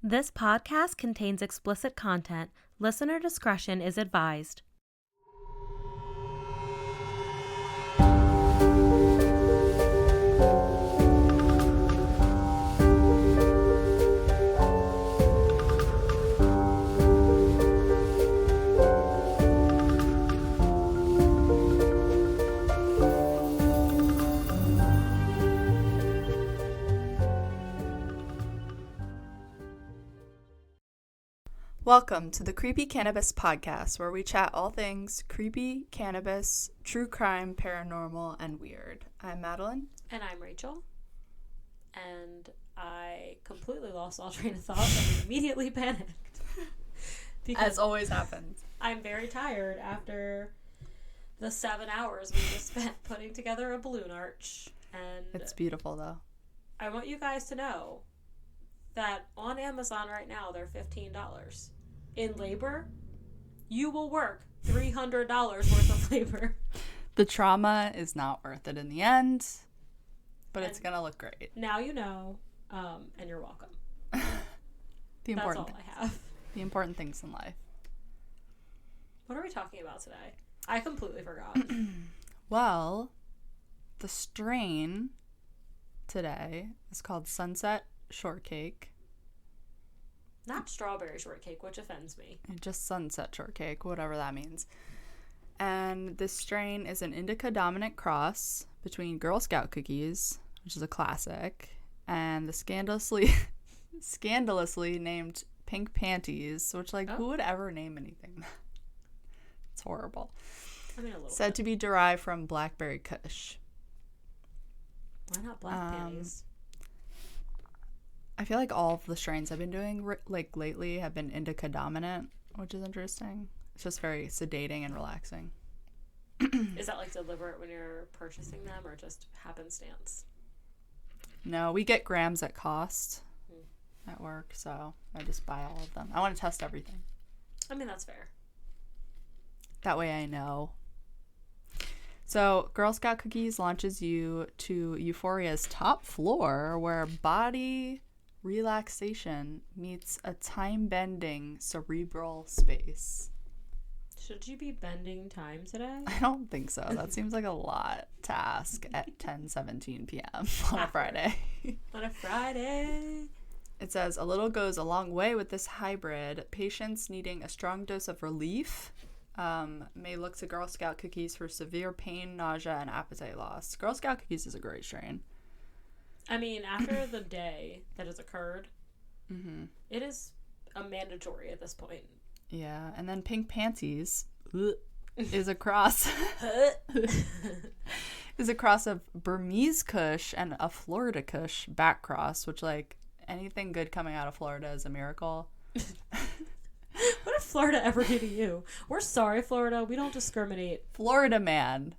This podcast contains explicit content. Listener discretion is advised. Welcome to the Creepy Cannabis Podcast, where we chat all things creepy, cannabis, true crime, paranormal, and weird. I'm Madeline. And I'm Rachel. And I completely lost all train of thought and immediately panicked. As always happens. I'm very tired after the 7 hours we just spent putting together a balloon arch. And it's beautiful, though. I want you guys to know that on Amazon right now, they're $15. In labor, you will work $300 worth of labor. The trauma is not worth it in the end, but it's going to look great. Now you know, and you're welcome. That's all I have. The important things in life. What are we talking about today? I completely forgot. Well, the strain today is called Sunset Shortcake. Not strawberry shortcake, which offends me. Just sunset shortcake, whatever that means. And this strain is an indica dominant cross between Girl Scout cookies, which is a classic, and the scandalously named Pink Panties, which, who would ever name anything? It's horrible. I mean, a little Said to be derived from blackberry kush. Why not black panties? I feel like all of the strains I've been doing lately have been indica dominant, which is interesting. It's just very sedating and relaxing. Is that deliberate when you're purchasing them, or just happenstance? No, we get grams at cost at work, so I just buy all of them. I want to test everything. I mean, that's fair. That way I know. So, Girl Scout Cookies launches you to Euphoria's top floor, where body relaxation meets a time-bending cerebral space. Should you be bending time today? I don't think so. That seems like a lot to ask at 10:17 p.m. on a Friday. On a Friday. It says, a little goes a long way with this hybrid. Patients needing a strong dose of relief may look to Girl Scout Cookies for severe pain, nausea, and appetite loss. Girl Scout Cookies is a great strain. I mean, after the day that has occurred, it is a mandatory at this point. Yeah, and then Pink Panties is a cross of Burmese Kush and a Florida Kush back cross, which anything good coming out of Florida is a miracle. What did Florida ever do to you? We're sorry, Florida. We don't discriminate. Florida man.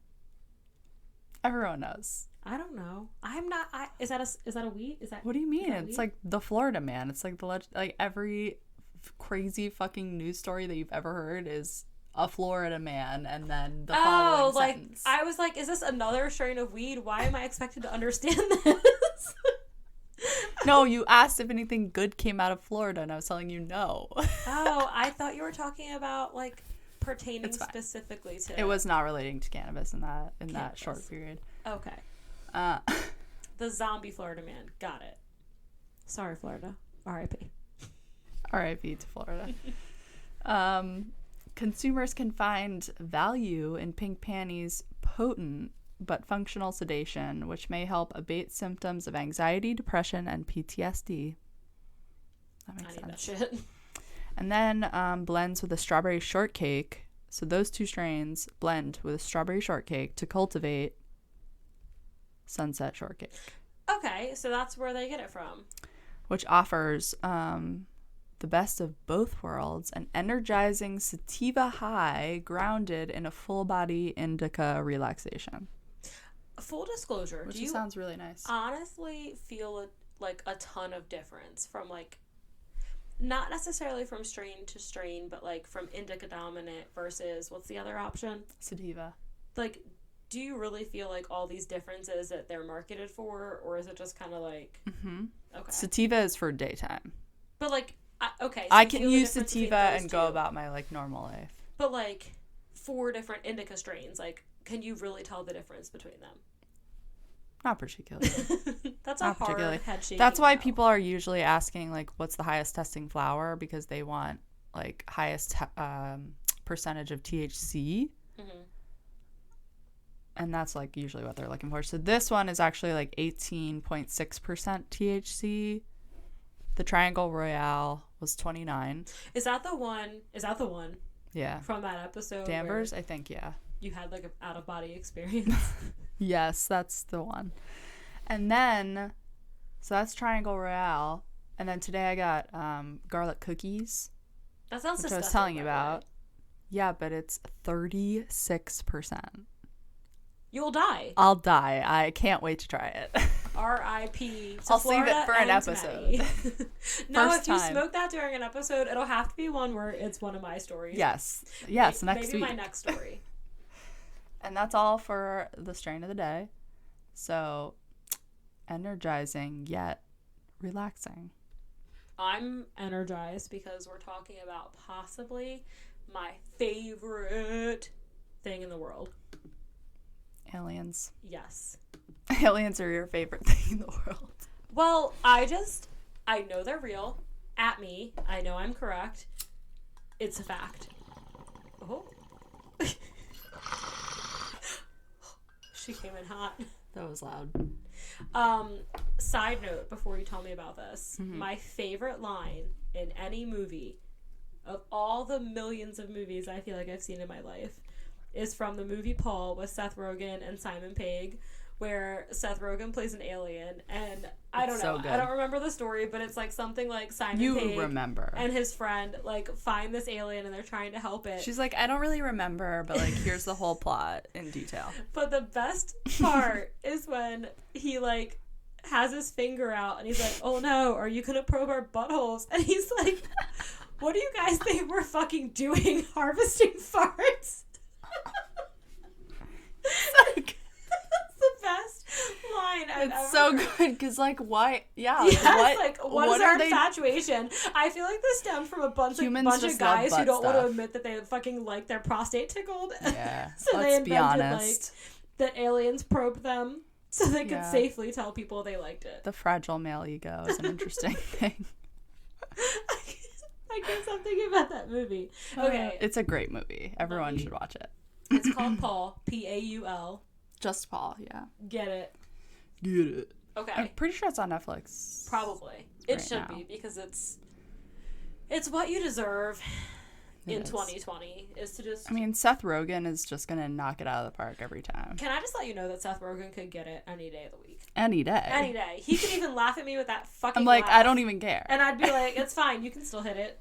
Everyone knows. I don't know. I'm not. Is that a weed? Is that? What do you mean? It's weed? the Florida man. It's every crazy fucking news story that you've ever heard is a Florida man, and then the following sentence. I was like, is this another strain of weed? Why am I expected to understand this? No, you asked if anything good came out of Florida, and I was telling you no. Oh, I thought you were talking about pertaining specifically to. It was not relating to cannabis in that short period. Okay. The zombie Florida man. Got it. Sorry, Florida. R.I.P. R.I.P. to Florida. Consumers can find value in Pink Panties' potent but functional sedation, which may help abate symptoms of anxiety, depression, and PTSD. That makes sense. That shit. And then blends with a strawberry shortcake. So those two strains blend with a strawberry shortcake to cultivate Sunset Shortcake. Okay, so that's where they get it from. Which offers the best of both worlds, an energizing sativa high grounded in a full-body indica relaxation. Full disclosure, which sounds really nice. Honestly feel a ton of difference from not necessarily from strain to strain, but from indica dominant versus what's the other option? Sativa. Do you really feel all these differences that they're marketed for, or is it just kind of Mm-hmm. Okay. Sativa is for daytime. But like, okay, so I you can feel the use difference between sativa those and go two. about my like normal life. But like 4 different indica strains, like, can you really tell the difference between them? Not particularly. That's a Not hard particularly. head shaking. That's why no. people are usually asking like, what's the highest testing flower, because they want like highest percentage of THC. Mm-hmm. And that's like usually what they're looking for. So this one is actually like 18.6% THC. The Triangle Royale was 29. Is that the one? Yeah. From that episode? Danvers, where I think, yeah. you had like an out of body experience. Yes, that's the one. And then, so that's Triangle Royale. And then today I got garlic cookies, That sounds which disgusting. I was telling you by the way. about. Yeah, but it's 36%. You'll die. I'll die. I can't wait to try it. R.I.P. to I'll save it Florida for an and episode. Maddie. No, First if you time. smoke that during an episode, it'll have to be one where it's one of my stories. Yes, next Maybe week. my next story. And that's all for the strain of the day. So, energizing yet relaxing. I'm energized because we're talking about possibly my favorite thing in the world. Aliens. Yes. Aliens are your favorite thing in the world. Well, I know they're real. At me. I know I'm correct. It's a fact. Oh. She came in hot. That was loud. Side note before you tell me about this. Mm-hmm. My favorite line in any movie of all the millions of movies I feel like I've seen in my life is from the movie Paul with Seth Rogen and Simon Pegg, where Seth Rogen plays an alien, and I don't It's know. so good. I don't remember the story, but it's like something like Simon You Pegg remember. and his friend like find this alien and they're trying to help it. She's like, I don't really remember, but like, here's the whole plot in detail. But the best part is when he like has his finger out and he's like, "Oh no, are you gonna probe our buttholes?" And he's like, "What do you guys think we're fucking doing? Harvesting farts?" That's the best line I've ever It's so heard. good, because like, why? Yeah, Yes, what is our are they? infatuation? I feel like this stems from a bunch Humans of just love guys who butt don't want to stuff. admit that they fucking like their prostate tickled. Yeah, So they let's be invented, honest. that aliens probed them so they could Yeah. safely tell people they liked it. The fragile male ego is an interesting thing. I get something about that movie. Okay, It's a great movie. Everyone should watch it. it's called Paul. Paul. Just Paul, yeah. Get it? Get it. Okay, I'm pretty sure it's on Netflix. probably it right should now. be because it's what you deserve It in is. 2020 is to just. I mean, Seth Rogen is just gonna knock it out of the park every time. Can I just let you know that Seth Rogen could get it any day of the week? Any day. Any day. He could even laugh at me with that fucking I'm like, laugh. I don't even care. And I'd be like, it's fine. You can still hit it.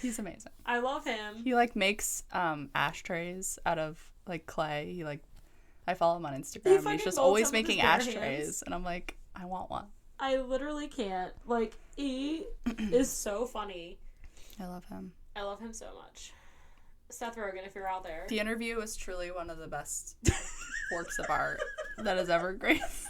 He's amazing. I love him. He like makes ashtrays out of like clay. He like, I follow him on Instagram. And fucking he's just molds always them with his making bare ashtrays, hands. and I'm like, I want one. I literally can't. Like, he is so funny. I love him. I love him so much. Seth Rogen, if you're out there. The interview was truly one of the best works of art that has ever graced.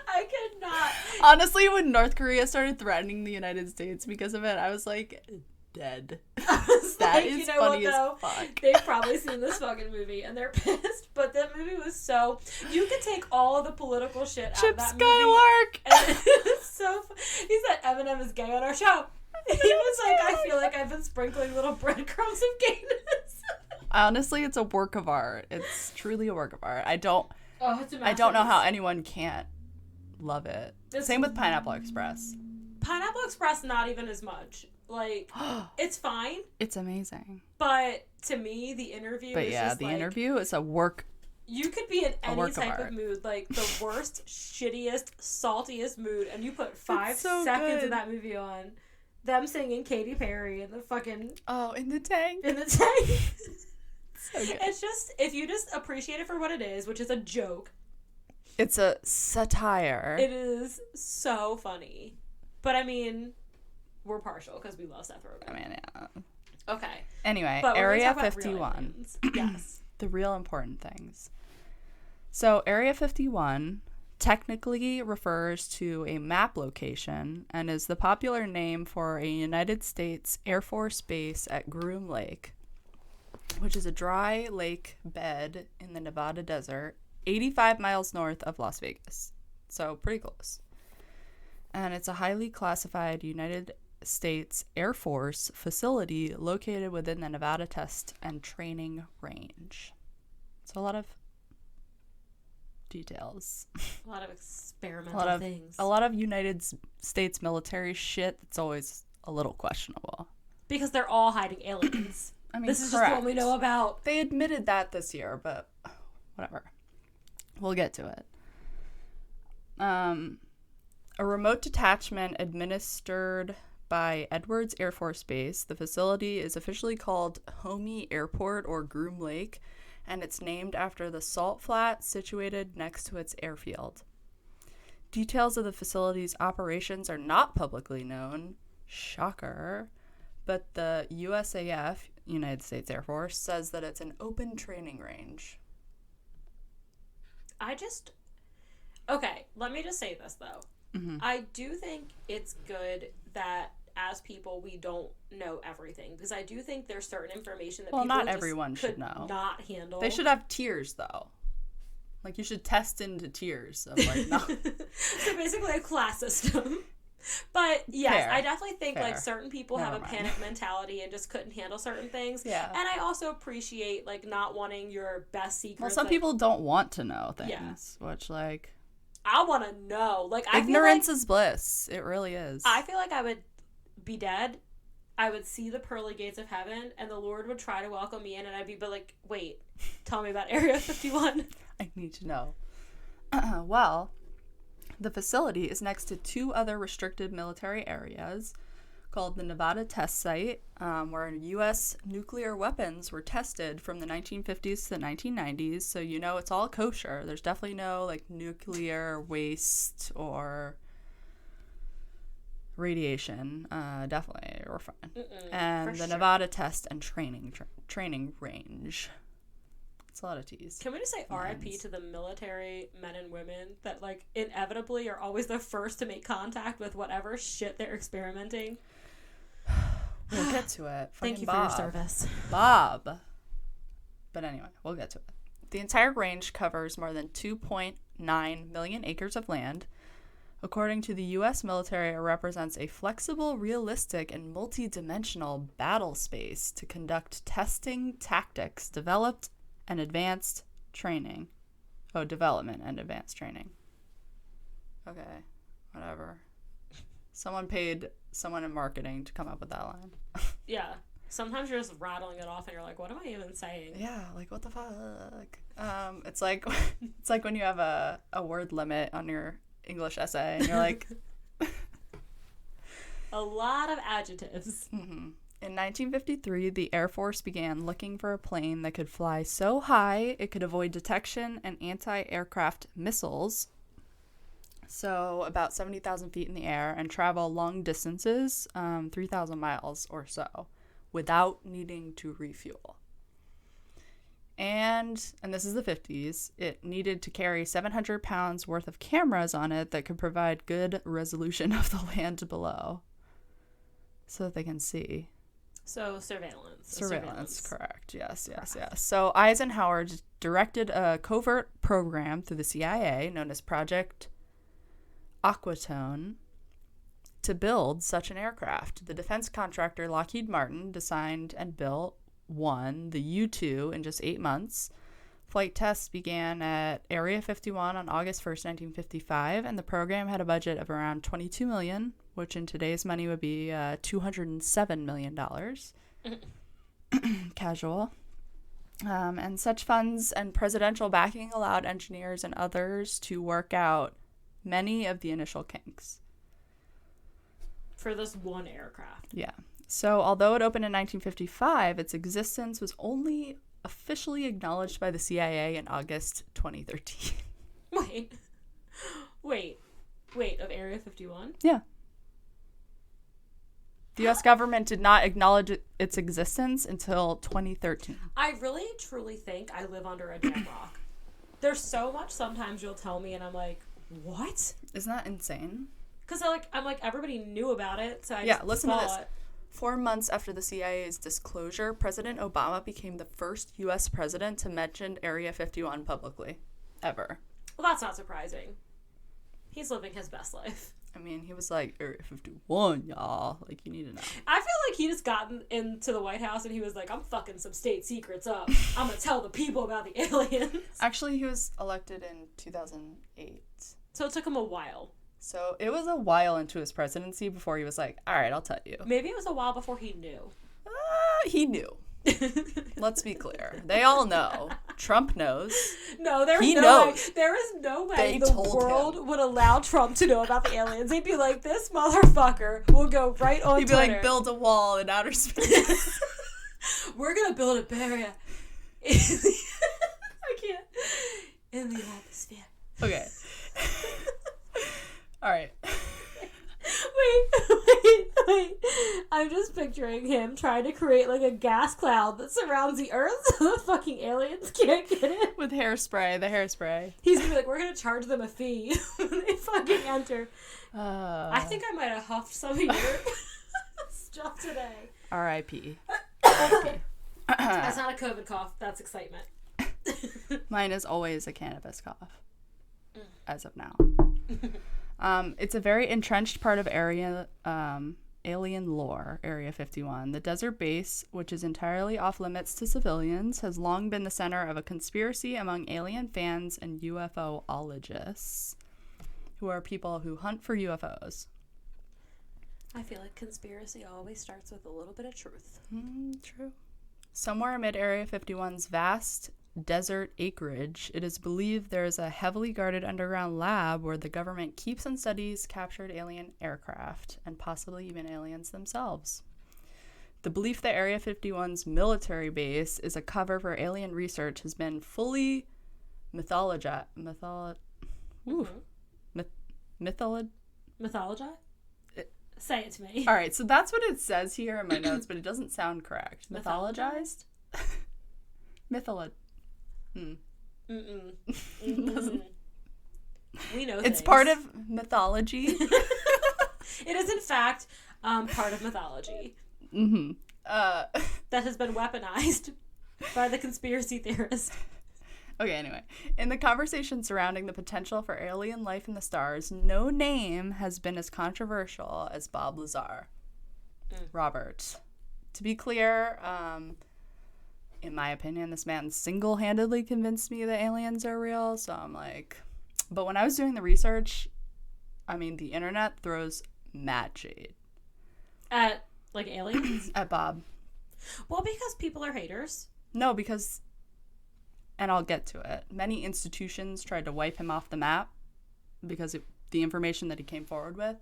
I could not. Honestly, when North Korea started threatening the United States because of it, I was like, dead. I was That like, is you know funny what, as though? fuck. They've probably seen this fucking movie and they're pissed. But that movie was so. You could take all of the political shit out Chip of that Skylark. movie. And it's so. He said Eminem is gay on our show. He was like, I feel like I've been sprinkling little breadcrumbs of gayness. Honestly, it's a work of art. It's truly a work of art. I don't Oh, it's a know how masterpiece. anyone can't love it. It's- Same with Pineapple Express. Pineapple Express, not even as much. Like, it's fine, It's amazing. but to me, the interview But is yeah, just the like, interview is a work. you could be in any work of type of art. mood, like the worst, shittiest, saltiest mood, and you put 5 so seconds good. of that movie on, them singing Katy Perry in the fucking, Oh, in the tank. in the tank. So good. It's just, if you just appreciate it for what it is, which is a joke, It's a satire. it is so funny. But I mean, we're partial because we love Seth Rogen. I mean, yeah. Okay. Anyway, But we're gonna Area talk about real 51. aliens. Yes. The real important things. So, Area 51, technically refers to a map location and is the popular name for a United States Air Force base at Groom Lake, which is a dry lake bed in the Nevada desert, 85 miles north of Las Vegas. So pretty close. And it's a highly classified United States Air Force facility located within the Nevada Test and Training Range. So a lot of details. A lot of experimental things. A lot of United States military shit that's always a little questionable. Because they're all hiding aliens. I mean, this is correct. just what we know about. They admitted that this year, but whatever. We'll get to it. A remote detachment administered by Edwards Air Force Base. The facility is officially called Homey Airport or Groom Lake, and it's named after the salt flat situated next to its airfield. Details of the facility's operations are not publicly known. Shocker. But the USAF, United States Air Force, says that it's an open training range. Okay, let me just say this, though. Mm-hmm. I do think it's good that as people we don't know everything, because I do think there's certain information that people not just everyone could should know. not handle. They should have tiers, though. Like, you should test into tiers of, like, no. So basically a class system. But yes, Fair. I definitely think Fair. like certain people Never have a mind. panic mentality and just couldn't handle certain things. Yeah. And I also appreciate like not wanting your best secrets. Well, some like, people don't want to know things, Yeah. which, like... I want to know. Like Ignorance is bliss. It really is. I feel like I would be dead. I would see the pearly gates of heaven, and the Lord would try to welcome me in, and I'd be like, wait, tell me about Area 51. I need to know. Well, the facility is next to two other restricted military areas called the Nevada Test Site, where U.S. nuclear weapons were tested from the 1950s to the 1990s. So, you know, it's all kosher. There's definitely no, like, nuclear waste or radiation. Definitely, we're fine. And the Nevada Test and Training Range. It's a lot of T's. Can we just say RIP to the military men and women that, like, inevitably are always the first to make contact with whatever shit they're experimenting? We'll get to it. Thank you Bob. for your service. Bob. But anyway, we'll get to it. The entire range covers more than 2.9 million acres of land. According to the U.S. military, it represents a flexible, realistic, and multi-dimensional battle space to conduct testing tactics developed and advanced training. Oh, development and advanced training. Okay, whatever. Someone paid someone in marketing to come up with that line. Yeah. Sometimes you're just rattling it off and you're like, what am I even saying? Yeah, like, what the fuck? It's like when you have a word limit on your English essay and you're like... A lot of adjectives. Mm-hmm. In 1953, the Air Force began looking for a plane that could fly so high it could avoid detection and anti-aircraft missiles, so about 70,000 feet in the air, and travel long distances, 3,000 miles or so, without needing to refuel. And this is the 50s, it needed to carry 700 pounds worth of cameras on it that could provide good resolution of the land below, so that they can see. So surveillance. Surveillance, correct. Yes. So Eisenhower directed a covert program through the CIA known as Project Aquatone to build such an aircraft. The defense contractor Lockheed Martin designed and built one, the U-2, in just 8 months. Flight tests began at Area 51 on August 1st, 1955, and the program had a budget of around $22 million, which in today's money would be $207 million. Casual. And such funds and presidential backing allowed engineers and others to work out many of the initial kinks. For this one aircraft. Yeah. So although it opened in 1955, its existence was only officially acknowledged by the CIA in August 2013. Wait, of Area 51? Yeah. The U.S. government did not acknowledge its existence until 2013. I really, truly think I live under a dead rock. There's so much sometimes you'll tell me and I'm like, what? Isn't that insane? Because I'm like, everybody knew about it, so I Yeah, just listen to this. thought. 4 months after the CIA's disclosure, President Obama became the first U.S. president to mention Area 51 publicly. Ever. Well, that's not surprising. He's living his best life. I mean, he was like, Area 51, y'all. Like, you need to know. I feel like he just got into the White House and he was like, I'm fucking some state secrets up. I'm gonna tell the people about the aliens. Actually, he was elected in 2008. So it took him a while. So it was a while into his presidency before he was like, all right, I'll tell you. Maybe it was a while before he knew. He knew. Let's be clear. They all know. Trump knows. No, there He is no way. knows. There is no way They the told world him. would allow Trump to know about the aliens. They'd be like, this motherfucker will go right on He'd be Twitter. like, build a wall in outer space. We're gonna build a barrier. I can't. In the atmosphere. Okay. All right. Wait. I'm just picturing him trying to create like a gas cloud that surrounds the earth so the fucking aliens can't get it. With hairspray, the hairspray. He's gonna be like, we're gonna charge them a fee when they fucking enter. I think I might have huffed some of your stuff today. R.I.P. That's not a COVID cough. That's excitement. Mine is always a cannabis cough. As of now. It's a very entrenched part of alien lore, Area 51. The desert base, which is entirely off limits to civilians, has long been the center of a conspiracy among alien fans and UFOologists, who are people who hunt for UFOs. I feel like conspiracy always starts with a little bit of truth. True. Somewhere amid Area 51's vast desert acreage, it is believed there is a heavily guarded underground lab where the government keeps and studies captured alien aircraft and possibly even aliens themselves. The belief that Area 51's military base is a cover for alien research has been fully mythologized. Mythology? Say it to me. All right, so that's what it says here in my notes, but it doesn't sound correct. Mythologized? Mythologized. Mm-mm. We know It's things. part of mythology. It is, in fact, part of mythology. That has been weaponized by the conspiracy theorist. Okay, anyway. In the conversation surrounding the potential for alien life in the stars, no name has been as controversial as Bob Lazar. Robert. To be clear, in my opinion, this man single-handedly convinced me that aliens are real, so I'm like... But when I was doing the research, I mean, the internet throws mad shade. At, like, aliens? At Bob. Well, because people are haters. No, because... And I'll get to it. Many institutions tried to wipe him off the map because of the information that he came forward with.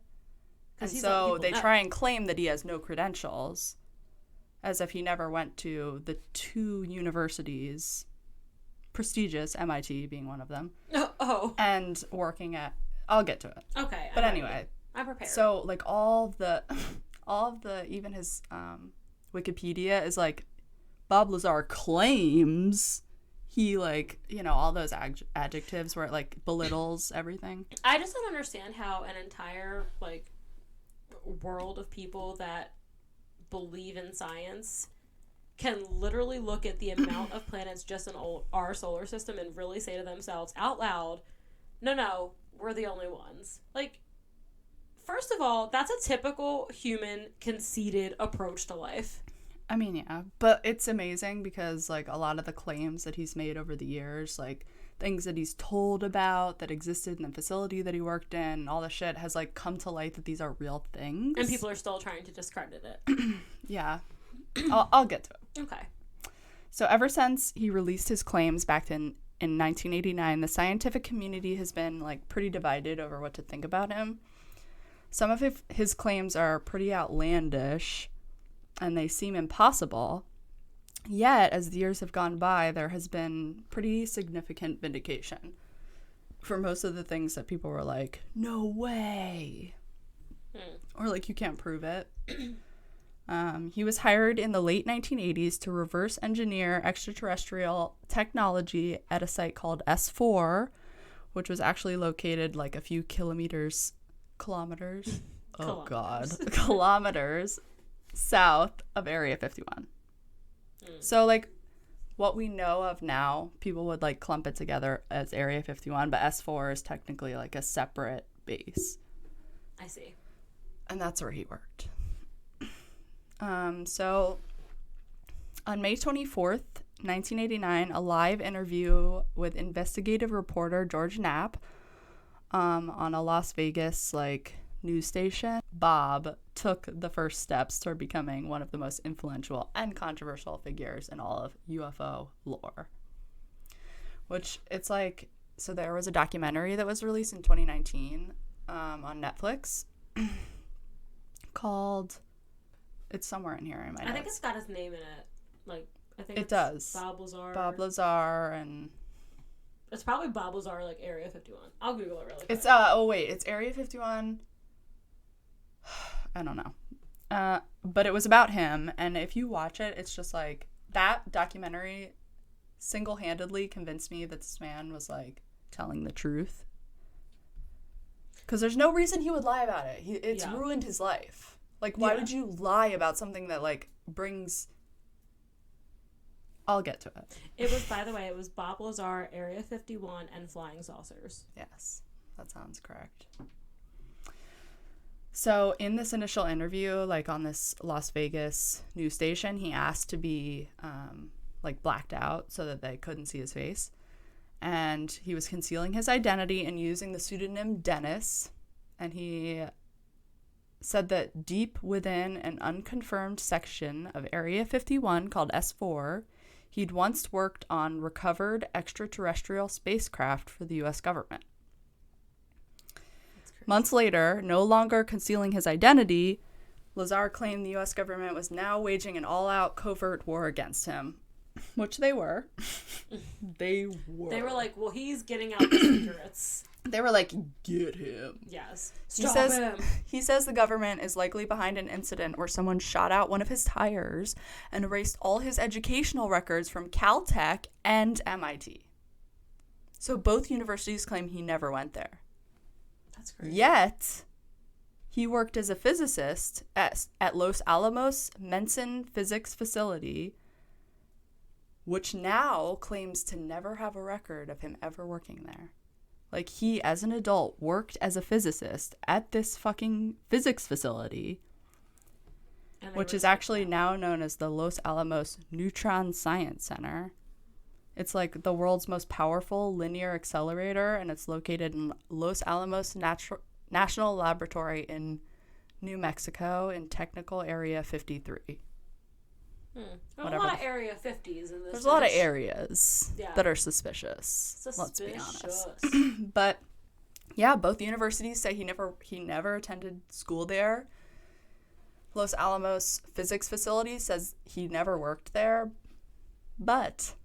And so they try and claim that he has no credentials, as if he never went to the 2 universities, prestigious, MIT being one of them, and working at... I'll get to it. Okay. But anyway. I'm prepared. So, like, all of the, even his Wikipedia is like, Bob Lazar claims... He, like, you know, all those adjectives where it, like, belittles everything. I just don't understand how an entire, like, world of people that believe in science can literally look at the amount of planets just in our solar system and really say to themselves out loud, no, we're the only ones. Like, first of all, that's a typical human conceited approach to life. I mean, yeah, but it's amazing because, like, a lot of the claims that he's made over the years, like, things that he's told about that existed in the facility that he worked in, all the shit has, like, come to light that these are real things. And people are still trying to discredit it. Yeah. I'll get to it. Okay. So ever since he released his claims back in 1989, the scientific community has been, like, pretty divided over what to think about him. Some of his claims are pretty outlandish, and they seem impossible. Yet, as the years have gone by, there has been pretty significant vindication for most of the things that people were like, no way. Or, like, you can't prove it. He was hired in the late 1980s to reverse engineer extraterrestrial technology at a site called S4, which was actually located like a few kilometers kilometers south of Area 51. So like what we know of now, people would like clump it together as Area 51, but S4 is technically like a separate base. I see. And that's where he worked. So on May 24th, 1989, a live interview with investigative reporter George Knapp on a Las Vegas like news station, Bob took the first steps toward becoming one of the most influential and controversial figures in all of UFO lore. Which it's like, so there was a documentary that was released in 2019 on Netflix called, it's somewhere in here in my notes. I think it's got his name in it. Like, I think it does. Bob Lazar. Bob Lazar, and it's probably Bob Lazar, like Area 51. I'll Google it really quick. it's it's Area 51. I don't know. But it was about him, and if you watch it, it's just like that documentary single-handedly convinced me that this man was like telling the truth. Because there's no reason he would lie about it. It's ruined his life. Like, why would you lie about something that like brings... I'll get to it. It was, by the way, it was Bob Lazar, Area 51, and Flying Saucers. Yes, that sounds correct. So in this initial interview, like on this Las Vegas news station, he asked to be like blacked out so that they couldn't see his face. And he was concealing his identity and using the pseudonym Dennis. And he said that deep within an unconfirmed section of Area 51 called S4, he'd once worked on recovered extraterrestrial spacecraft for the U.S. government. Months later, no longer concealing his identity, Lazar claimed the U.S. government was now waging an all-out covert war against him, which they were. They were like, well, he's getting out the secrets. They were like, get him. Yes. He says the government is likely behind an incident where someone shot out one of his tires and erased all his educational records from Caltech and MIT. So both universities claim he never went there. That's crazy. Yet, he worked as a physicist at Los Alamos Menson Physics Facility, which now claims to never have a record of him ever working there. Like, he, as an adult, worked as a physicist at this fucking physics facility, which is actually now known as the Los Alamos Neutron Science Center. It's like the world's most powerful linear accelerator, and it's located in Los Alamos National Laboratory in New Mexico in Technical Area 53. There's a lot of Area 50s in this. There's a lot of areas that are suspicious. Let's be honest. But yeah, both universities say he never attended school there. Los Alamos Physics Facility says he never worked there, but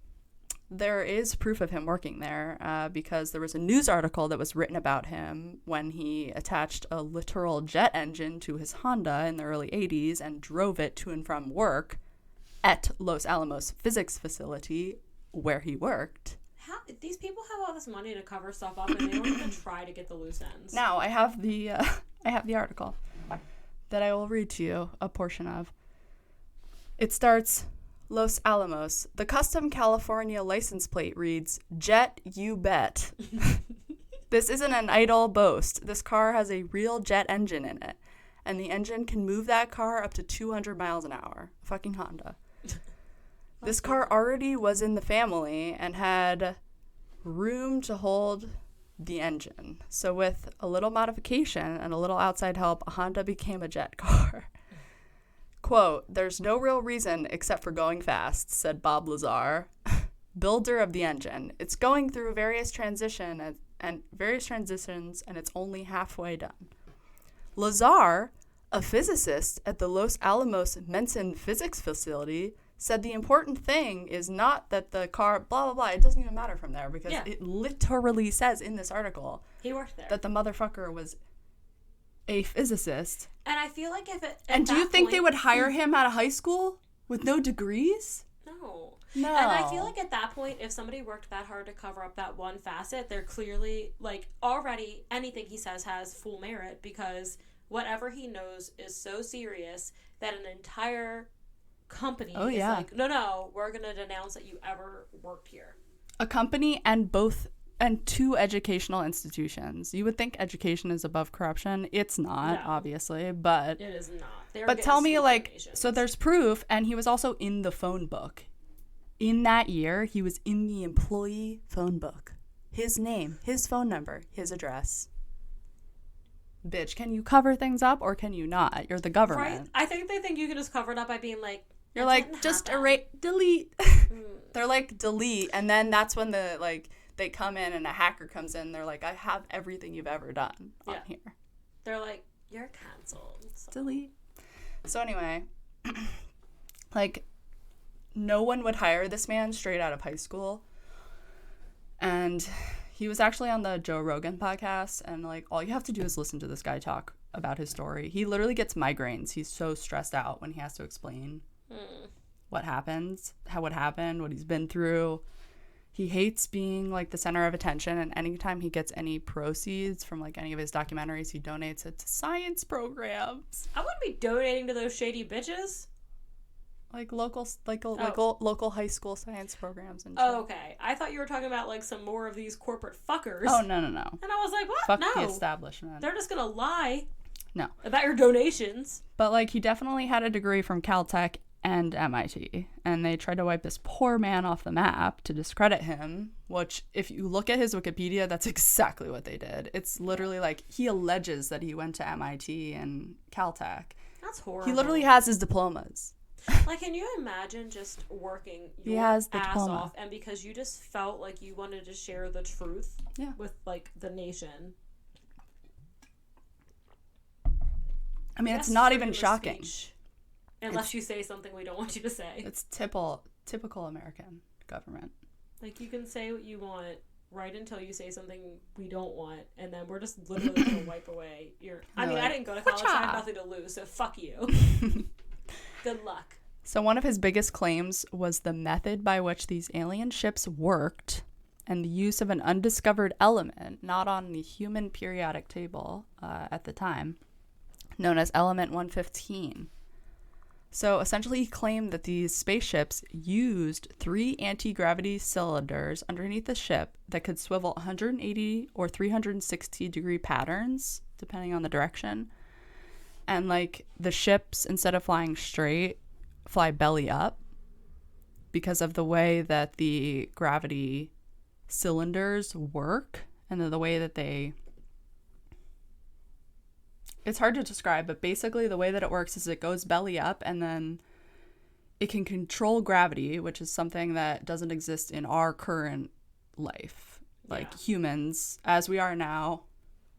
there is proof of him working there because there was a news article that was written about him when he attached a literal jet engine to his Honda in the early 80s and drove it to and from work at Los Alamos Physics Facility where he worked. How these people have all this money to cover stuff up and they don't even try to get the loose ends. Now I have the article that I will read to you a portion of. It starts, Los Alamos. The custom California license plate reads, Jet You Bet. This isn't an idle boast. This car has a real jet engine in it, and the engine can move that car up to 200 miles an hour. Fucking Honda. This car already was in the family and had room to hold the engine. So with a little modification and a little outside help, a Honda became a jet car. Quote, there's no real reason except for going fast, said Bob Lazar, builder of the engine. It's going through various transitions and it's only halfway done. Lazar, a physicist at the Los Alamos Menson Physics Facility, said the important thing is not that the car, blah, blah, blah. It doesn't even matter from there because it literally says in this article he worked there. That the motherfucker was a physicist. And I feel like if it... And do you think they would hire him out of high school with no degrees? No. No. And I feel like at that point, if somebody worked that hard to cover up that one facet, they're clearly, like, already anything he says has full merit because whatever he knows is so serious that an entire company is like, no, we're going to denounce that you ever worked here. A company and two educational institutions. You would think education is above corruption. It's not, obviously, but... It is not. But tell me, like, so there's proof, and he was also in the phone book. In that year, he was in the employee phone book. His name, his phone number, his address. Bitch, can you cover things up or can you not? You're the government. Right? I think they think you can just cover it up by being like... You're like, just erase, delete. They're like, delete, and then that's when they come in and a hacker comes in. They're like, I have everything you've ever done on here. They're like, you're canceled. So. Delete. So anyway, like, no one would hire this man straight out of high school. And he was actually on the Joe Rogan podcast. And, like, all you have to do is listen to this guy talk about his story. He literally gets migraines. He's so stressed out when he has to explain what happens, how it happened, what he's been through. He hates being, like, the center of attention, and anytime he gets any proceeds from, like, any of his documentaries, he donates it to science programs. I wouldn't be donating to those shady bitches. Like local high school science programs and shit. Oh, okay. I thought you were talking about, like, some more of these corporate fuckers. Oh, no. And I was like, what? Fuck no. the establishment. They're just gonna lie. No. About your donations. But, like, he definitely had a degree from Caltech and MIT, and they tried to wipe this poor man off the map to discredit him, which, if you look at his Wikipedia, that's exactly what they did. It's literally like he alleges that he went to MIT and Caltech. That's horrible. He literally has his diplomas. Like, can you imagine just working He your has the ass diploma. off, and because you just felt like you wanted to share the truth with, like, the nation? I mean, it's not even shocking. Unless you say something we don't want you to say. It's typical American government. Like, you can say what you want right until you say something we don't want, and then we're just literally going to wipe away your... I mean, I didn't go to college, so I have nothing to lose, so fuck you. Good luck. So one of his biggest claims was the method by which these alien ships worked and the use of an undiscovered element, not on the human periodic table at the time, known as element 115. So essentially he claimed that these spaceships used 3 anti-gravity cylinders underneath the ship that could swivel 180 or 360 degree patterns, depending on the direction. And, like, the ships, instead of flying straight, fly belly up because of the way that the gravity cylinders work and the way that they... It's hard to describe, but basically the way that it works is it goes belly up, and then it can control gravity, which is something that doesn't exist in our current life. Like, humans, as we are now,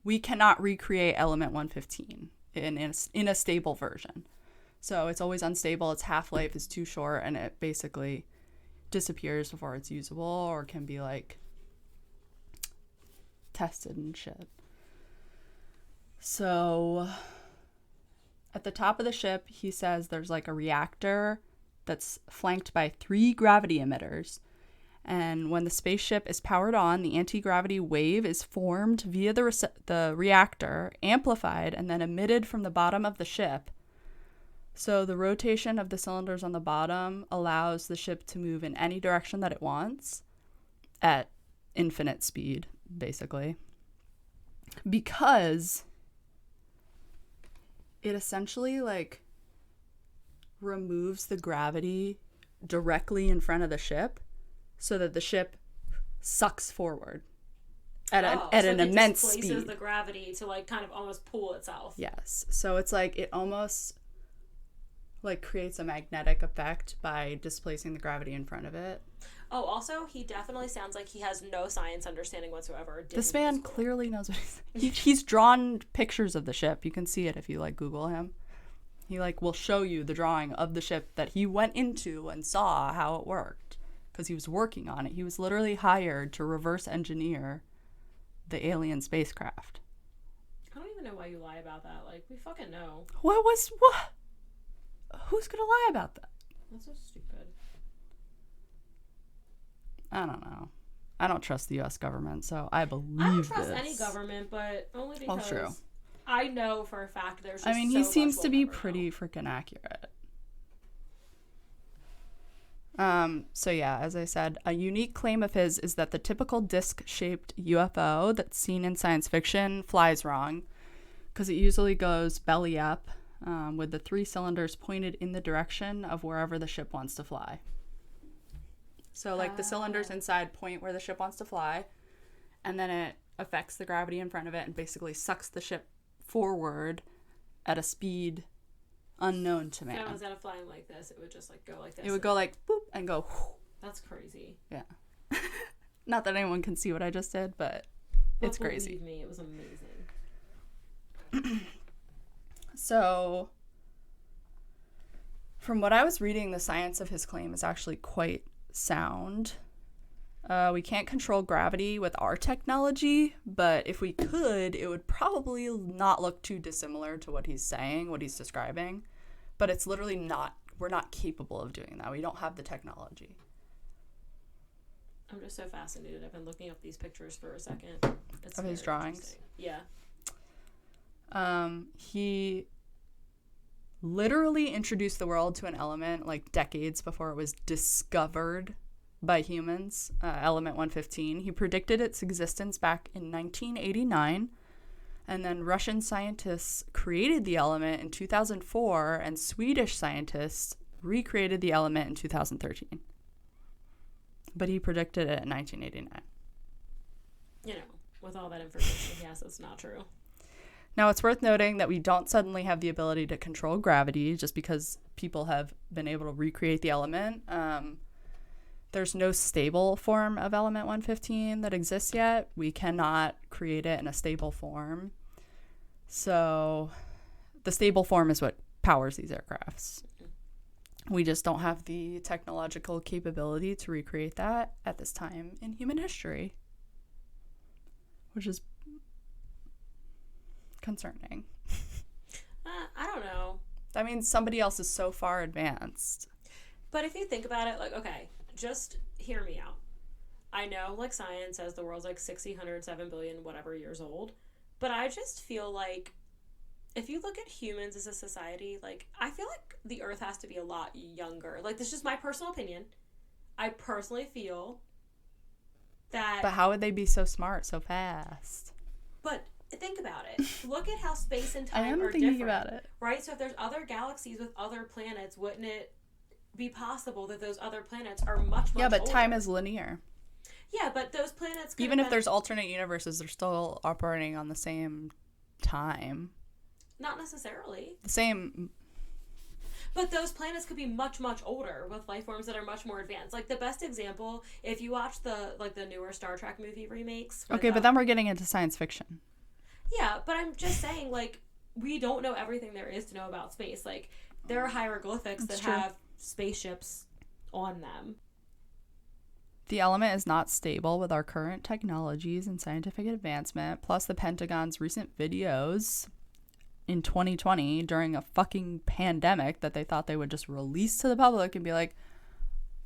we cannot recreate element 115 in a stable version. So it's always unstable. Its half-life is too short, and it basically disappears before it's usable or can be, like, tested and shit. So at the top of the ship, he says there's, like, a reactor that's flanked by 3 gravity emitters. And when the spaceship is powered on, the anti-gravity wave is formed via the reactor, amplified, and then emitted from the bottom of the ship. So the rotation of the cylinders on the bottom allows the ship to move in any direction that it wants at infinite speed, basically. Because it essentially, like, removes the gravity directly in front of the ship so that the ship sucks forward at an immense speed. It displaces the gravity to, like, kind of almost pull itself. Yes. So it's like it almost, like, creates a magnetic effect by displacing the gravity in front of it. Oh, also, he definitely sounds like he has no science understanding whatsoever. This man clearly knows what he's drawn pictures of the ship. You can see it if you, like, Google him. He, like, will show you the drawing of the ship that he went into and saw how it worked because he was working on it. He was literally hired to reverse engineer the alien spacecraft. I don't even know why you lie about that. Like, we fucking know. What? Who's gonna lie about that? That's so stupid. I don't know. I don't trust the U.S. government, so I believe I don't trust this. any government, but only Well, because true. I know for a fact there's just I mean, so he much seems we'll to be never know. pretty freaking accurate. So yeah, as I said, a unique claim of his is that the typical disc-shaped UFO that's seen in science fiction flies wrong, because it usually goes belly up, with the 3 cylinders pointed in the direction of wherever the ship wants to fly. So like the cylinders inside point where the ship wants to fly, and then it affects the gravity in front of it and basically sucks the ship forward at a speed unknown to man. So instead of flying like this, it would just like go like this. It would go like boop and go whoo. That's crazy. Yeah. Not that anyone can see what I just did, but it's crazy. Believe me, it was amazing. So, from what I was reading, the science of his claim is actually quite sound. We can't control gravity with our technology, but if we could, it would probably not look too dissimilar to what he's saying, what he's describing. But it's literally not, we're not capable of doing that. We don't have the technology. I'm just so fascinated. I've been looking up these pictures for a second. It's Of his very drawings? interesting. Yeah. He literally introduced the world to an element like decades before it was discovered by humans, element 115. He predicted its existence back in 1989, and then Russian scientists created the element in 2004, and Swedish scientists recreated the element in 2013. But he predicted it in 1989. You know, with all that information, yes, it's not true. Now, it's worth noting that we don't suddenly have the ability to control gravity just because people have been able to recreate the element. There's no stable form of element 115 that exists yet. We cannot create it in a stable form. So the stable form is what powers these aircrafts. We just don't have the technological capability to recreate that at this time in human history, which is concerning. I don't know. That means somebody else is so far advanced. But if you think about it, like, okay, just hear me out. I know, like, science says the world's like 7 billion, whatever years old. But I just feel like if you look at humans as a society, like, I feel like the Earth has to be a lot younger. Like, this is just my personal opinion. I personally feel that... But how would they be so smart so fast? But think about it. Look at how space and I time am are thinking different. about it. Right? So if there's other galaxies with other planets, wouldn't it be possible that those other planets are much Yeah, but older? time is linear. Yeah, but those planets could Even have if been... there's alternate universes, they're still operating on the same time. Not necessarily. The same... But those planets could be much, much older with life forms that are much more advanced. Like, the best example, if you watch the newer Star Trek movie remakes... Okay, but then we're getting into science fiction. Yeah, but I'm just saying, like, we don't know everything there is to know about space. Like, there are hieroglyphics That's that true. have spaceships on them. The element is not stable with our current technologies and scientific advancement, plus the Pentagon's recent videos in 2020 during a fucking pandemic that they thought they would just release to the public and be like,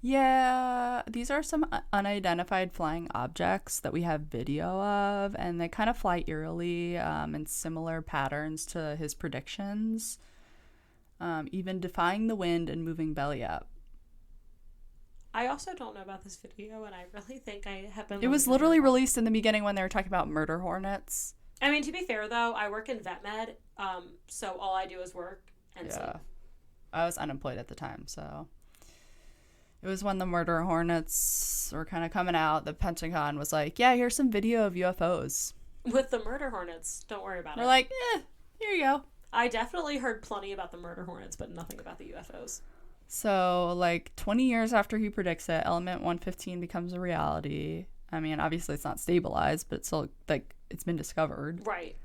yeah, these are some unidentified flying objects that we have video of, and they kind of fly eerily in similar patterns to his predictions, even defying the wind and moving belly up. I also don't know about this video, and I really think I have been... It was literally released in the beginning when they were talking about murder hornets. I mean, to be fair, though, I work in vet med, so all I do is work and sleep. I was unemployed at the time, so... It was when the murder hornets were kind of coming out. The Pentagon was like, yeah, here's some video of UFOs. With the murder hornets, don't worry about it. We're like, here you go. I definitely heard plenty about the murder hornets, but nothing about the UFOs. So, like, 20 years after he predicts it, Element 115 becomes a reality. I mean, obviously it's not stabilized, but it's still, like, it's been discovered. Right.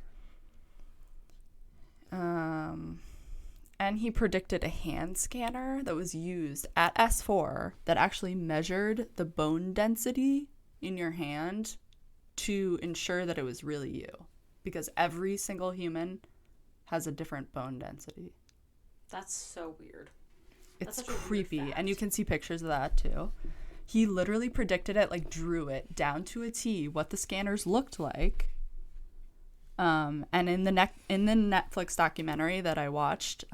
And he predicted a hand scanner that was used at S4 that actually measured the bone density in your hand to ensure that it was really you. Because every single human has a different bone density. That's so weird. It's That's such a weird creepy. fact. And you can see pictures of that too. He literally predicted it, like drew it down to a T, what the scanners looked like. And in the Netflix documentary that I watched,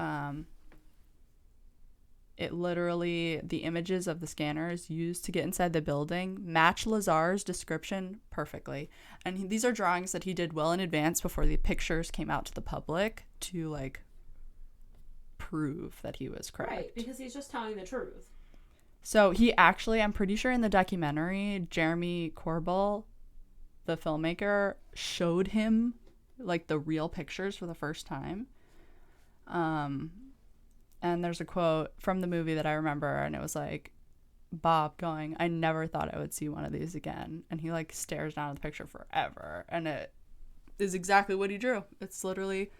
it literally, the images of the scanners used to get inside the building match Lazar's description perfectly. And these are drawings that he did well in advance before the pictures came out to the public to, like, prove that he was correct. Right, because he's just telling the truth. So he actually, I'm pretty sure in the documentary, Jeremy Corbell, the filmmaker, showed him, like, the real pictures for the first time. And there's a quote from the movie that I remember, and it was like, Bob going, I never thought I would see one of these again. And he, like, stares down at the picture forever. And it is exactly what he drew. It's literally...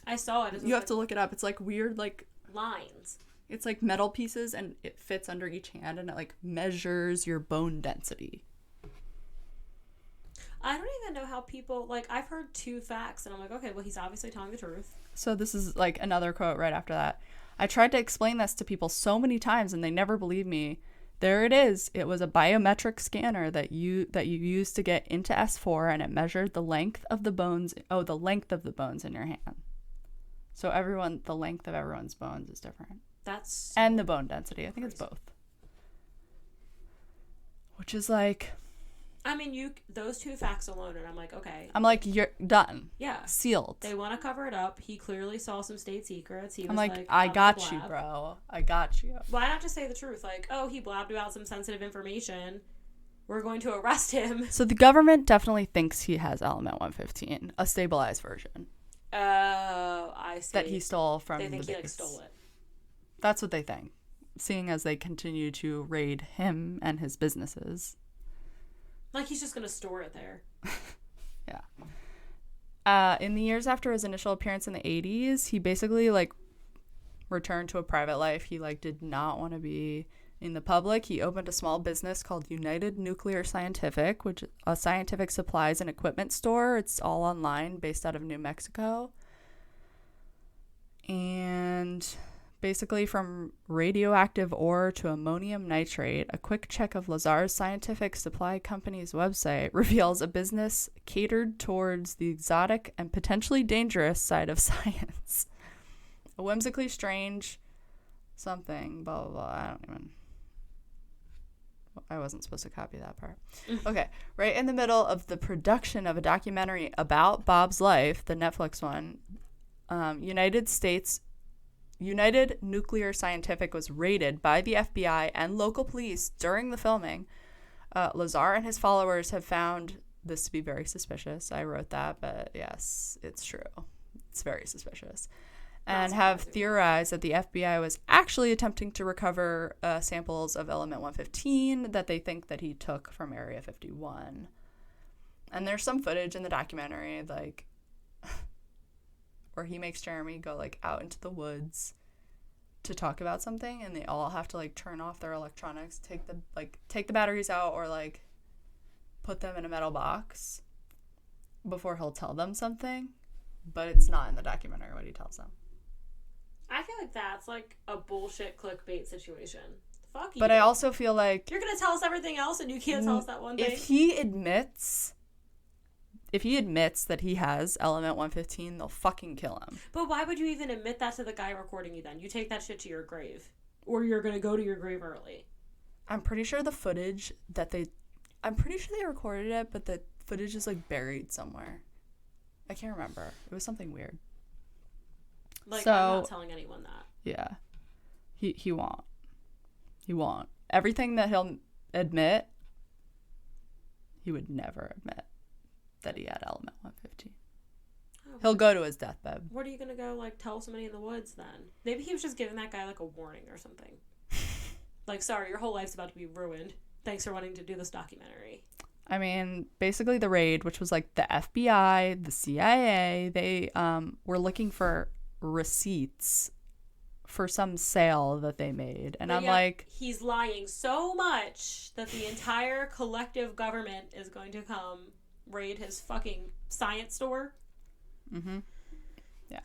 I saw it. You have to look it up. It's, like, weird, like... lines. It's, like, metal pieces, and it fits under each hand, and it, like, measures your bone density. I don't even know how people... Like, I've heard 2 facts, and I'm like, okay, well, he's obviously telling the truth. So this is, like, another quote right after that. I tried to explain this to people so many times, and they never believed me. There it is. It was a biometric scanner that you used to get into S4, and it measured the length of the bones. Oh, the length of the bones in your hand. So the length of everyone's bones is different. That's... And the bone density. I think crazy. it's both. Which is like... I mean, those 2 facts alone, and I'm like, okay. I'm like, you're done. Yeah. Sealed. They want to cover it up. He clearly saw some state secrets. He was I'm like, out I of the got you, blab. bro. I got you. Why not just say the truth? Like, oh, he blabbed about some sensitive information. We're going to arrest him. So the government definitely thinks he has element 115, a stabilized version. Oh, I see. That he stole from They think the he, like, base. stole it. That's what they think, seeing as they continue to raid him and his businesses. Like, he's just going to store it there. Yeah. In the years after his initial appearance in the 80s, he basically, like, returned to a private life. He, like, did not want to be in the public. He opened a small business called United Nuclear Scientific, which is a scientific supplies and equipment store. It's all online, based out of New Mexico. And basically, from radioactive ore to ammonium nitrate, a quick check of Lazar's scientific supply company's website reveals a business catered towards the exotic and potentially dangerous side of science. A whimsically strange something, blah, blah, blah. I wasn't supposed to copy that part. Okay, right in the middle of the production of a documentary about Bob's life, the Netflix one, United Nuclear Scientific was raided by the FBI and local police during the filming. Lazar and his followers have found this to be very suspicious. I wrote that, but yes, it's true. It's very suspicious. And have theorized that the FBI was actually attempting to recover samples of element 115 that they think that he took from Area 51. And there's some footage in the documentary, like, where he makes Jeremy go, like, out into the woods to talk about something, and they all have to, like, turn off their electronics, take the batteries out, or, like, put them in a metal box before he'll tell them something. But it's not in the documentary what he tells them. I feel like that's, like, a bullshit clickbait situation. Fuck you. But I also feel like... You're going to tell us everything else, and you can't tell us that one thing? If he admits that he has element 115, they'll fucking kill him. But why would you even admit that to the guy recording you then? You take that shit to your grave. Or you're going to go to your grave early. I'm pretty sure the footage that I'm pretty sure they recorded it, but the footage is, like, buried somewhere. I can't remember. It was something weird. Like, so, I'm not telling anyone that. Yeah. He won't. He won't. Everything that he'll admit, he would never admit that he had element 115. Oh, He'll go to his deathbed. What are you going to go, like, tell somebody in the woods then? Maybe he was just giving that guy, like, a warning or something. Like, sorry, your whole life's about to be ruined. Thanks for wanting to do this documentary. I mean, basically the raid, which was, like, the FBI, the CIA, they were looking for receipts for some sale that they made. And I'm like... He's lying so much that the entire collective government is going to come raid his fucking science store. Mm-hmm. Yeah.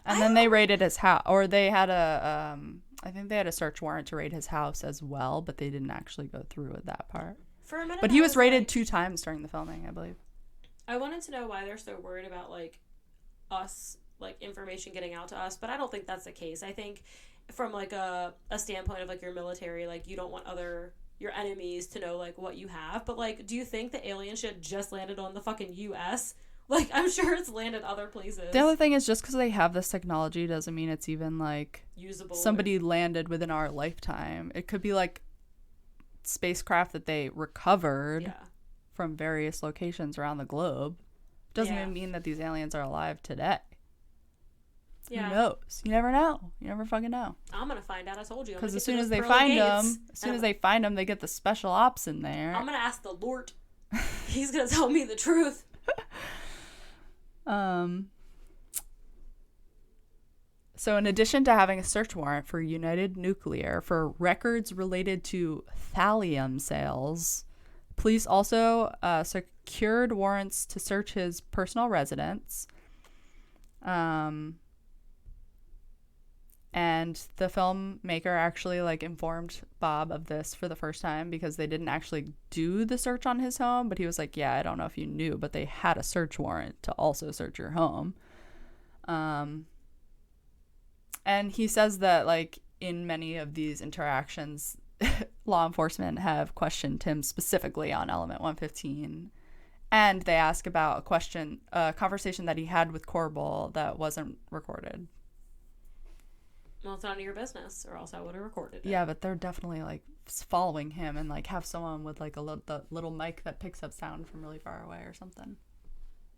And then they raided his house, or they had a I think they had a search warrant to raid his house as well, but they didn't actually go through with that part. For a minute, But he was raided 2 times during the filming, I believe. I wanted to know why they're so worried about, like, us, like, information getting out to us, but I don't think that's the case. I think from, like, a standpoint of, like, your military, like, you don't want your enemies to know, like, what you have. But, like, do you think the alien shit just landed on the fucking U.S.? Like, I'm sure it's landed other places. The other thing is, just because they have this technology doesn't mean it's even, like, usable. Somebody landed within our lifetime. It could be, like, spacecraft that they recovered from various locations around the globe. Doesn't even mean that these aliens are alive today. Yeah. Who knows? You never know. You never fucking know. I'm gonna find out. I told you. Because as soon as they find them, they get the special ops in there. I'm gonna ask the Lord. He's gonna tell me the truth. So in addition to having a search warrant for United Nuclear for records related to thallium sales, police also secured warrants to search his personal residence. And the filmmaker actually, like, informed Bob of this for the first time because they didn't actually do the search on his home. But he was like, yeah, I don't know if you knew, but they had a search warrant to also search your home. And he says that, like, in many of these interactions, law enforcement have questioned him specifically on Element 115. And they ask about a conversation that he had with Corbel that wasn't recorded. Well, it's none of your business, or else I would have recorded it. Yeah, but they're definitely, like, following him and, like, have someone with, like, the little mic that picks up sound from really far away or something.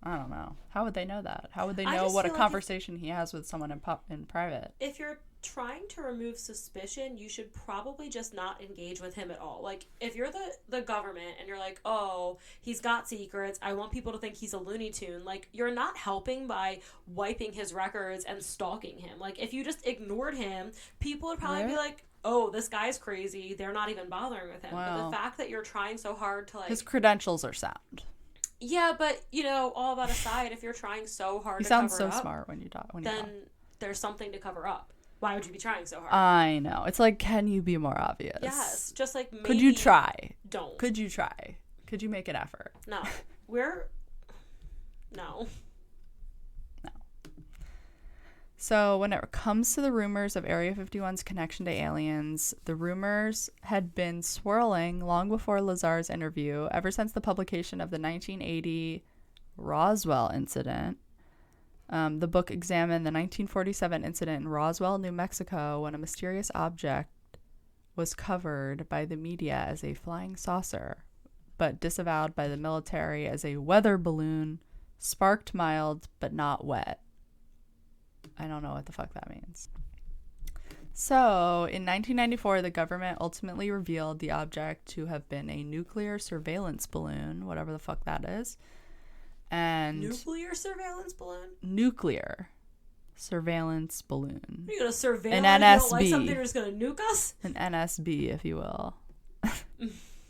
I don't know. How would they know that? How would they know what a conversation he has with someone in private? If you're trying to remove suspicion, you should probably just not engage with him at all. Like, if you're the government and you're like, oh, he's got secrets, I want people to think he's a Looney Tune, like, you're not helping by wiping his records and stalking him. Like, if you just ignored him, people would probably be like, oh, this guy's crazy, they're not even bothering with him. Wow. But the fact that you're trying so hard to, like... His credentials are sound. Yeah, but, you know, all that aside, if you're trying so hard to cover up... You sound so smart when you talk. Then there's something to cover up. Why would you be trying so hard? I know. It's like, can you be more obvious? Yes. Just like maybe... Could you try? Don't. Could you try? Could you make an effort? No. No. So when it comes to the rumors of Area 51's connection to aliens, the rumors had been swirling long before Lazar's interview, ever since the publication of the 1980 Roswell incident. The book examined the 1947 incident in Roswell, New Mexico, when a mysterious object was covered by the media as a flying saucer, but disavowed by the military as a weather balloon, sparked mild but not wet. I don't know what the fuck that means. So, in 1994, the government ultimately revealed the object to have been a nuclear surveillance balloon, whatever the fuck that is. And nuclear surveillance balloon? Nuclear surveillance balloon. Are you going to surveil an NSB? NSB. Like something that's going to nuke us? An NSB, if you will.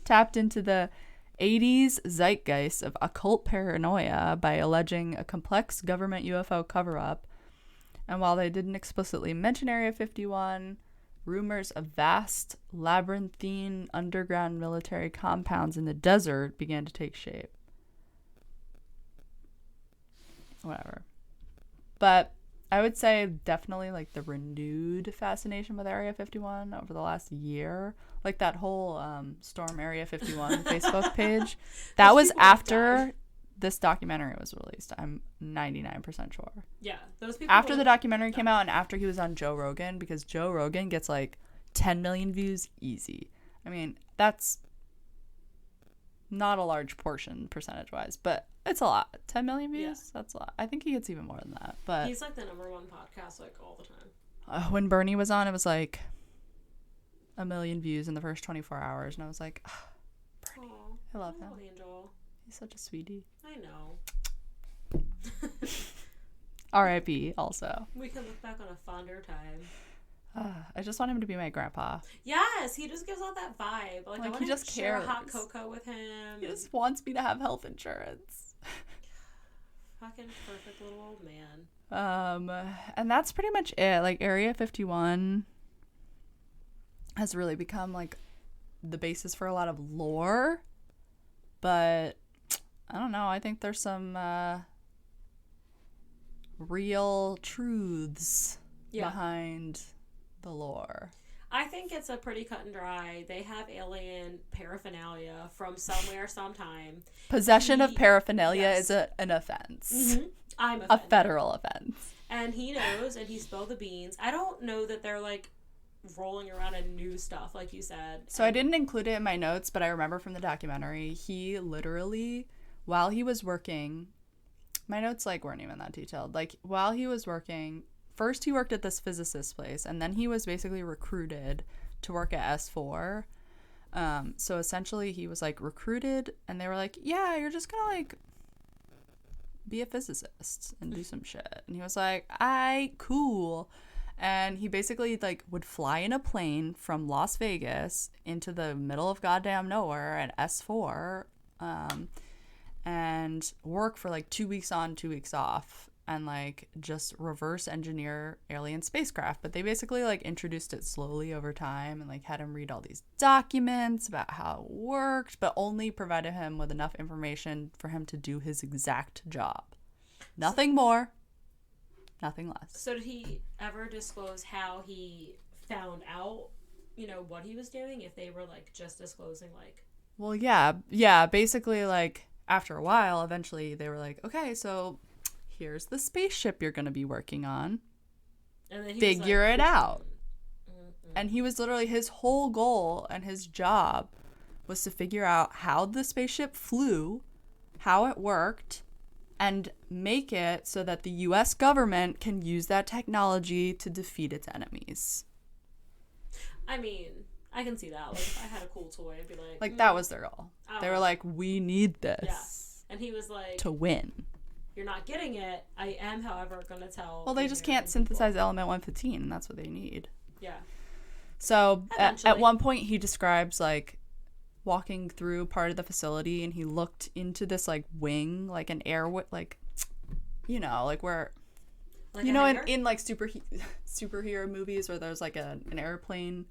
Tapped into the 80s zeitgeist of occult paranoia by alleging a complex government UFO cover-up. And while they didn't explicitly mention Area 51, rumors of vast, labyrinthine underground military compounds in the desert began to take shape. Whatever. But I would say definitely, like, the renewed fascination with Area 51 over the last year. Like, that whole Storm Area 51 Facebook page. That was after this documentary was released. I'm 99% sure. Yeah, those people. After the documentary came out and after he was on Joe Rogan, because Joe Rogan gets like 10 million views easy. I mean, that's not a large portion percentage-wise, but it's a lot. 10 million views? Yeah. That's a lot. I think he gets even more than that. But he's like the #1 podcast, like, all the time. When Bernie was on, it was like 1 million views in the first 24 hours, and I was like, oh, Bernie. Aww, I love him. Angel. He's such a sweetie. I know. R.I.P. also. We can look back on a fonder time. I just want him to be my grandpa. Yes, he just gives off that vibe. Like I want he to just share cares. a hot cocoa with him. He just wants me to have health insurance. Fucking perfect little old man. And that's pretty much it. Like, Area 51 has really become like the basis for a lot of lore. But I don't know. I think there's some real truths behind the lore. I think it's a pretty cut and dry. They have alien paraphernalia from somewhere, sometime. Possession of paraphernalia is an offense. Mm-hmm. I'm a federal offense. And he knows, and he spilled the beans. I don't know that they're, like, rolling around in new stuff, like you said. So I didn't include it in my notes, but I remember from the documentary, he literally, while he was working, my notes, like, weren't even that detailed. Like, while he was working, first he worked at this physicist place, and then he was basically recruited to work at S4. So essentially he was, like, recruited, and they were like, yeah, you're just gonna, like, be a physicist and do some shit. And he was like, cool. And he basically, like, would fly in a plane from Las Vegas into the middle of goddamn nowhere at S4, and work for, like, 2 weeks on, 2 weeks off, and, like, just reverse engineer alien spacecraft. But they basically, like, introduced it slowly over time and, like, had him read all these documents about how it worked, but only provided him with enough information for him to do his exact job. Nothing more, nothing less. So did he ever disclose how he found out, you know, what he was doing? If they were, like, just disclosing, like... Well, yeah. Basically, like, after a while, eventually they were like, okay, so... here's the spaceship you're going to be working on. And then figure it out. Mm-hmm. And he was literally, his whole goal and his job was to figure out how the spaceship flew, how it worked, and make it so that the U.S. government can use that technology to defeat its enemies. I mean, I can see that. Like, if I had a cool toy, I'd be like... Like, that was their goal. They were like, we need this. Yeah. And he was like... to win. You're not getting it. I am, however, going to tell... Well, they just can't synthesize element 115. And that's what they need. Yeah. So, at one point, he describes, like, walking through part of the facility, and he looked into this, like, wing, like, an air... like, you know, like, where... Like, you know, in like, superhero movies where there's, like, an airplane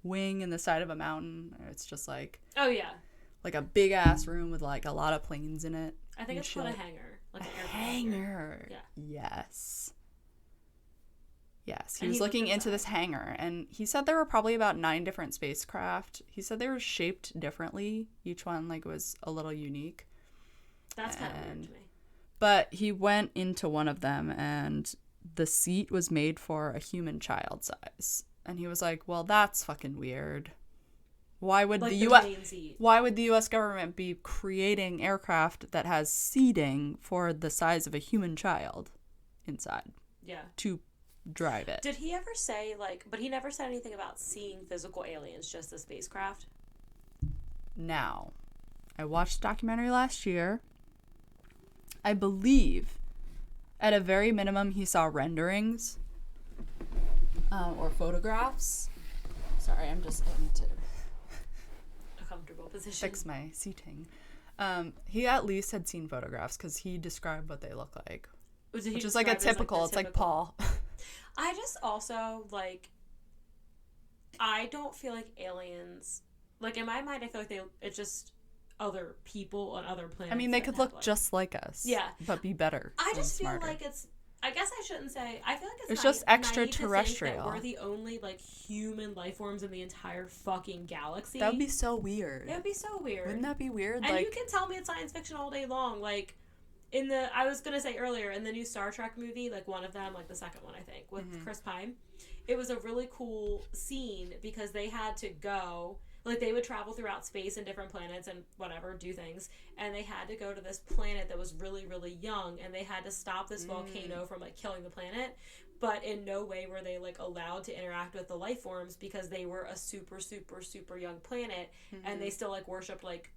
wing in the side of a mountain. It's just, like... Oh, yeah. Like, a big-ass room with, like, a lot of planes in it. I think it's called a hangar. Like a hangar. Yeah. Yes. He was looking into this hangar, and he said there were probably about 9 different spacecraft. He said they were shaped differently. Each one, like, was a little unique. That's kind of weird to me. But he went into one of them, and the seat was made for a human child size. And he was like, well, that's fucking weird. Why would the U.S. government be creating aircraft that has seating for the size of a human child inside? Yeah. To drive it. Did he ever say, like, but he never said anything about seeing physical aliens, just the spacecraft? Now, I watched a documentary last year. I believe, at a very minimum, he saw renderings or photographs. Sorry, I need to comfortable position. Fix my seating. He at least had seen photographs because he described what they look like, which is like a typical. It's like Paul. I just also like. I don't feel like aliens. Like in my mind, I feel like it's just other people on other planets. I mean, they could look just like us. Yeah, but be better. I just feel like it's. I guess I shouldn't say. I feel like it's just extraterrestrial. That we're the only like human life forms in the entire fucking galaxy. That would be so weird. It would be so weird. Wouldn't that be weird? And you can tell me it's science fiction all day long. Like I was gonna say earlier in the new Star Trek movie, like one of them, like the second one I think with Chris Pine, it was a really cool scene because they had to go. Like, they would travel throughout space and different planets and whatever, do things. And they had to go to this planet that was really, really young. And they had to stop this volcano from, like, killing the planet. But in no way were they, like, allowed to interact with the life forms because they were a super, super, super young planet. Mm-hmm. And they still, like, worshipped, like,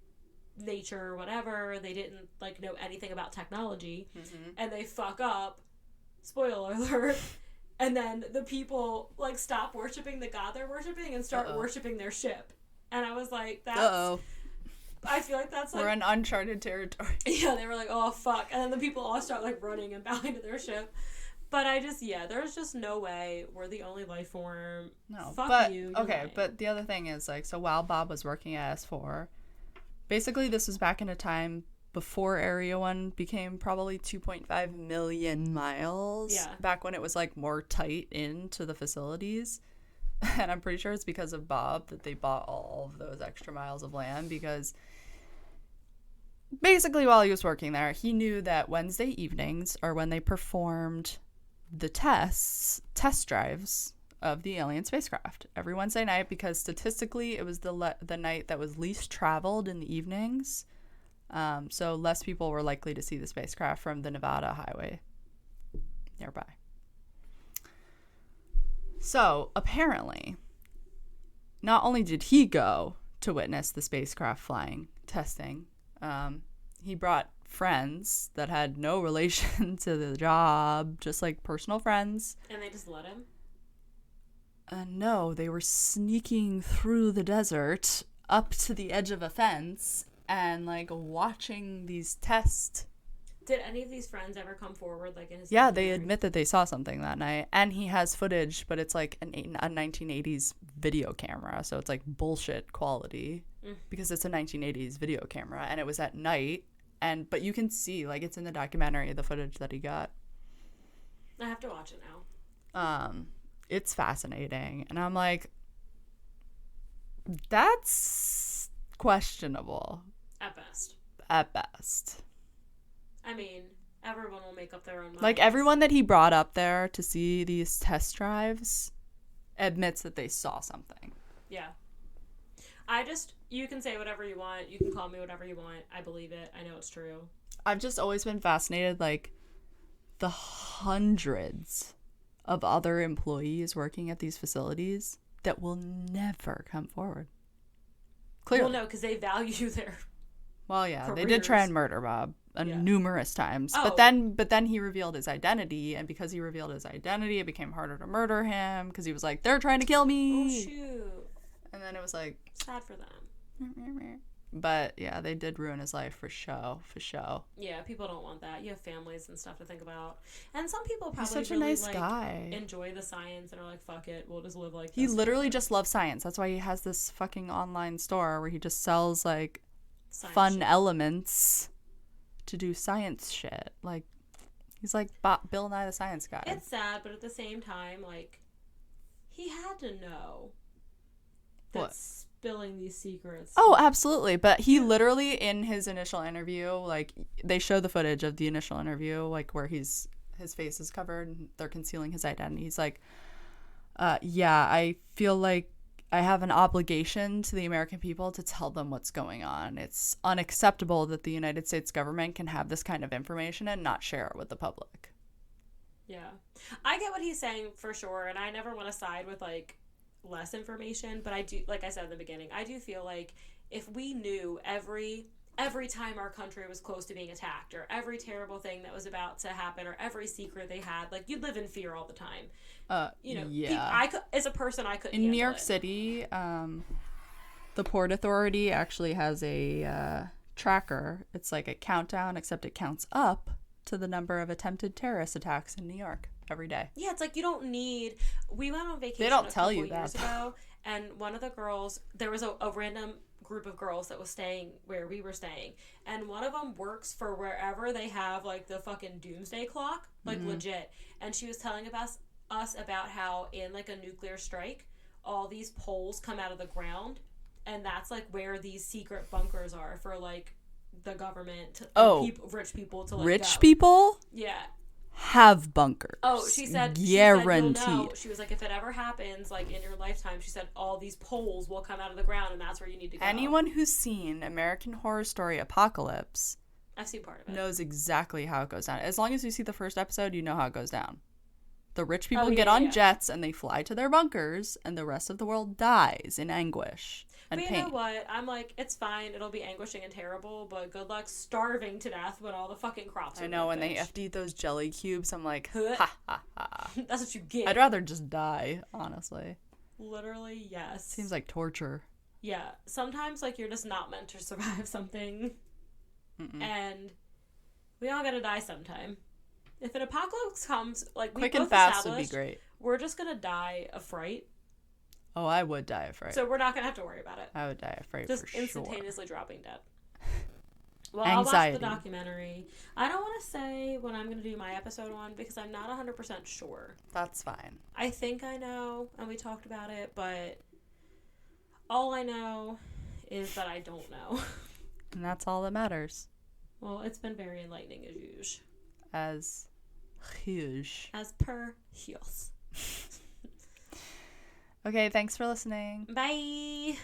nature or whatever. They didn't, like, know anything about technology. Mm-hmm. And they fuck up. Spoiler alert. And then the people, like, stop worshipping the god they're worshipping and start worshipping their ship. And I was like, that's... I feel like that's like... We're in uncharted territory. Yeah, they were like, oh, fuck. And then the people all start, like, running and bowing to their ship. But there's just no way we're the only life form. No, Fuck but you. okay, lying. but the other thing is like, so while Bob was working at S4, basically this was back in a time before Area 1 became probably 2.5 million miles. Yeah. Back when it was like more tight into the facilities. And I'm pretty sure it's because of Bob that they bought all of those extra miles of land, because basically while he was working there, he knew that Wednesday evenings are when they performed the test drives of the alien spacecraft every Wednesday night, because statistically it was the night that was least traveled in the evenings. So less people were likely to see the spacecraft from the Nevada highway nearby. So apparently, not only did he go to witness the spacecraft flying, testing, he brought friends that had no relation to the job, just like personal friends. And they just let him? No, they were sneaking through the desert up to the edge of a fence and like watching these tests. Did any of these friends ever come forward, like in his? Yeah, they admit that they saw something that night, and he has footage, but it's like a 1980s video camera, so it's like bullshit quality because it's a 1980s video camera, and it was at night, but you can see, like, it's in the documentary, the footage that he got. I have to watch it now. It's fascinating, and I'm like, that's questionable At best. at best. I mean, everyone will make up their own minds. Like, everyone that he brought up there to see these test drives admits that they saw something. Yeah. You can say whatever you want. You can call me whatever you want. I believe it. I know it's true. I've just always been fascinated, like, the hundreds of other employees working at these facilities that will never come forward. Clearly. Well, no, because they value their... Well, yeah, they did try and murder Bob numerous times. Oh. But then he revealed his identity, and because he revealed his identity, it became harder to murder him, because he was like, they're trying to kill me. Oh, shoot. And then it was like... Sad for them. But, yeah, they did ruin his life for show. Yeah, people don't want that. You have families and stuff to think about. And some people probably He's such really, a nice like, guy. enjoy the science and are like, fuck it, we'll just live like this. He literally just loves science. That's why he has this fucking online store where he just sells, like, Science fun shit. elements to do science shit. Like, he's like Bill Nye the Science Guy. It's sad, but at the same time, like, he had to know that What? spilling these secrets. Oh, absolutely. But he literally, in his initial interview, like, they show the footage of the initial interview, like, where his face is covered and they're concealing his identity. He's like, yeah, I feel like I have an obligation to the American people to tell them what's going on. It's unacceptable that the United States government can have this kind of information and not share it with the public. Yeah. I get what he's saying for sure, and I never want to side with, like, less information, but I do, like I said in the beginning, I do feel like if we knew every time our country was close to being attacked, or every terrible thing that was about to happen, or every secret they had, like, you'd live in fear all the time. You know, yeah. as a person, I couldn't In handle New York it. City, the Port Authority actually has a tracker. It's like a countdown, except it counts up to the number of attempted terrorist attacks in New York every day. Yeah, it's like you don't need... We went on vacation They don't a tell couple you years that. ago, and one of the girls... There was a random group of girls that was staying where we were staying, and one of them works for wherever they have, like, the fucking doomsday clock, like, legit. And she was telling us about how in, like, a nuclear strike, all these poles come out of the ground, and that's, like, where these secret bunkers are for, like, the government to, rich people to, like, Rich go. people Yeah. have bunkers. Oh, she said, guaranteed. you'll know. She was like, if it ever happens, like, in your lifetime, she said, all these poles will come out of the ground, and that's where you need to go. Anyone who's seen American Horror Story Apocalypse I've seen part of it. knows exactly how it goes down. As long as you see the first episode, you know how it goes down. The rich people get on jets and they fly to their bunkers, and the rest of the world dies in anguish and But pain. you know what? I'm like, it's fine. It'll be anguishing and terrible, but good luck starving to death when all the fucking crops are I know, when they bitch. have to eat those jelly cubes, I'm like, ha ha ha. That's what you get. I'd rather just die, honestly. Literally, yes. Seems like torture. Yeah. Sometimes, like, you're just not meant to survive something. Mm-mm. And we all gotta die sometime. If an apocalypse comes, like we Quick both and fast would be established, great. we're just gonna die of fright. Oh, I would die of fright. So we're not gonna have to worry about it. I would die of fright Just for sure. instantaneously dropping dead. Well, Anxiety. I'll watch the documentary. I don't want to say when I'm going to do my episode on because I'm not 100% sure. That's fine. I think I know, and we talked about it, but all I know is that I don't know. And that's all that matters. Well, it's been very enlightening as usual. As huge. As per usual. Okay, thanks for listening. Bye!